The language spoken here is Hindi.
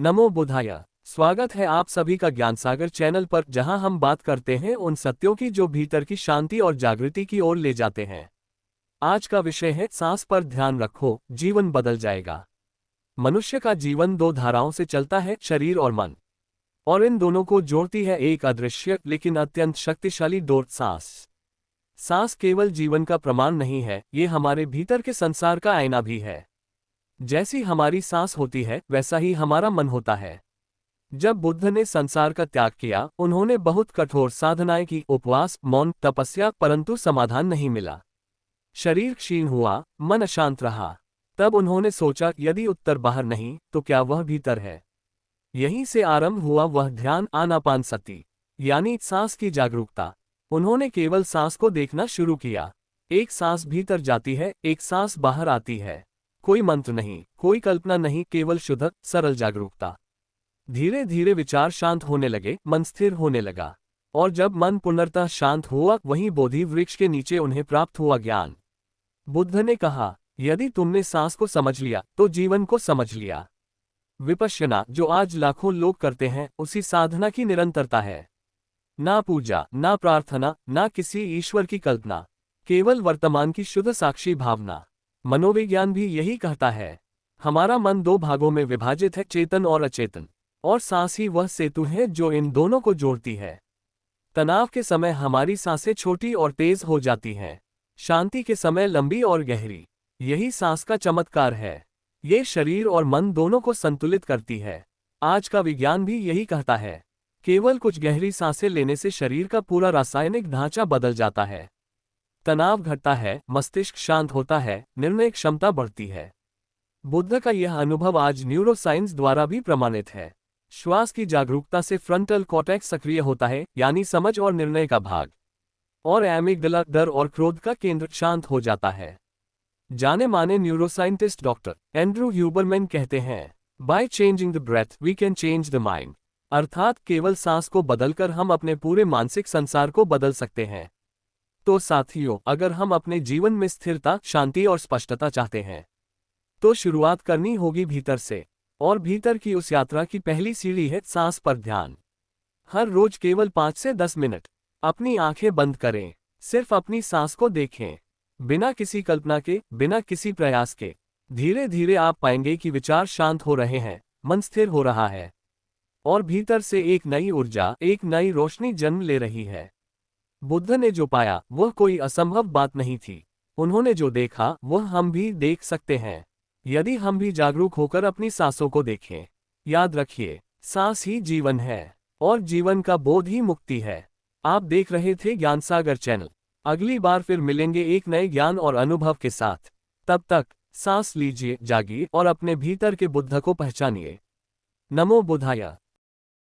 नमो बुद्धाय। स्वागत है आप सभी का ज्ञान सागर चैनल पर, जहां हम बात करते हैं उन सत्यों की जो भीतर की शांति और जागृति की ओर ले जाते हैं। आज का विषय है सांस पर ध्यान रखो, जीवन बदल जाएगा। मनुष्य का जीवन दो धाराओं से चलता है, शरीर और मन, और इन दोनों को जोड़ती है एक अदृश्य लेकिन अत्यंत शक्तिशाली डोर, सांस। सांस केवल जीवन का प्रमाण नहीं है, ये हमारे भीतर के संसार का आईना भी है। जैसी हमारी सांस होती है वैसा ही हमारा मन होता है। जब बुद्ध ने संसार का त्याग किया, उन्होंने बहुत कठोर साधनाएं की, उपवास, मौन, तपस्या, परंतु समाधान नहीं मिला। शरीर क्षीण हुआ, मन अशांत रहा। तब उन्होंने सोचा, यदि उत्तर बाहर नहीं तो क्या वह भीतर है। यहीं से आरंभ हुआ वह ध्यान, आनापानसति, यानी सांस की जागरूकता। उन्होंने केवल सांस को देखना शुरू किया। एक सांस भीतर जाती है, एक सांस बाहर आती है। कोई मंत्र नहीं, कोई कल्पना नहीं, केवल शुद्ध सरल जागरूकता। धीरे धीरे विचार शांत होने लगे, मन स्थिर होने लगा। और जब मन पूर्णतः शांत हुआ, वहीं बोधि वृक्ष के नीचे उन्हें प्राप्त हुआ ज्ञान। बुद्ध ने कहा, यदि तुमने सांस को समझ लिया तो जीवन को समझ लिया। विपश्यना, जो आज लाखों लोग करते हैं, उसी साधना की निरंतरता है। ना पूजा, ना प्रार्थना, ना किसी ईश्वर की कल्पना, केवल वर्तमान की शुद्ध साक्षी भावना। मनोविज्ञान भी यही कहता है। हमारा मन दो भागों में विभाजित है, चेतन और अचेतन, और सांस ही वह सेतु है जो इन दोनों को जोड़ती है। तनाव के समय हमारी सांसें छोटी और तेज हो जाती हैं, शांति के समय लंबी और गहरी। यही सांस का चमत्कार है। ये शरीर और मन दोनों को संतुलित करती है। आज का विज्ञान भी यही कहता है। केवल कुछ गहरी सांसें लेने से शरीर का पूरा रासायनिक ढांचा बदल जाता है। तनाव घटता है, मस्तिष्क शांत होता है, निर्णय क्षमता बढ़ती है। बुद्ध का यह अनुभव आज न्यूरोसाइंस द्वारा भी प्रमाणित है। श्वास की जागरूकता से फ्रंटल कॉर्टेक्स सक्रिय होता है, यानी समझ और निर्णय का भाग, और एमिगडाला, डर और क्रोध का केंद्र, शांत हो जाता है। जाने माने न्यूरोसाइंटिस्ट डॉक्टर एंड्रू ह्यूबरमैन कहते हैं, by changing the breath we can change the mind. अर्थात केवल सांस को बदलकर हम अपने पूरे मानसिक संसार को बदल सकते हैं। तो साथियों, अगर हम अपने जीवन में स्थिरता, शांति और स्पष्टता चाहते हैं तो शुरुआत करनी होगी भीतर से। और भीतर की उस यात्रा की पहली सीढ़ी है सांस पर ध्यान। हर रोज केवल 5 से 10 मिनट अपनी आंखें बंद करें, सिर्फ अपनी सांस को देखें, बिना किसी कल्पना के, बिना किसी प्रयास के। धीरे धीरे आप पाएंगे कि विचार शांत हो रहे हैं, मन स्थिर हो रहा है, और भीतर से एक नई ऊर्जा, एक नई रोशनी जन्म ले रही है। बुद्ध ने जो पाया वह कोई असंभव बात नहीं थी। उन्होंने जो देखा वह हम भी देख सकते हैं, यदि हम भी जागरूक होकर अपनी सांसों को देखें। याद रखिए, सांस ही जीवन है, और जीवन का बोध ही मुक्ति है। आप देख रहे थे ज्ञान सागर चैनल। अगली बार फिर मिलेंगे एक नए ज्ञान और अनुभव के साथ। तब तक सांस लीजिए, जागिए और अपने भीतर के बुद्ध को पहचानिए। नमो बुद्धाय।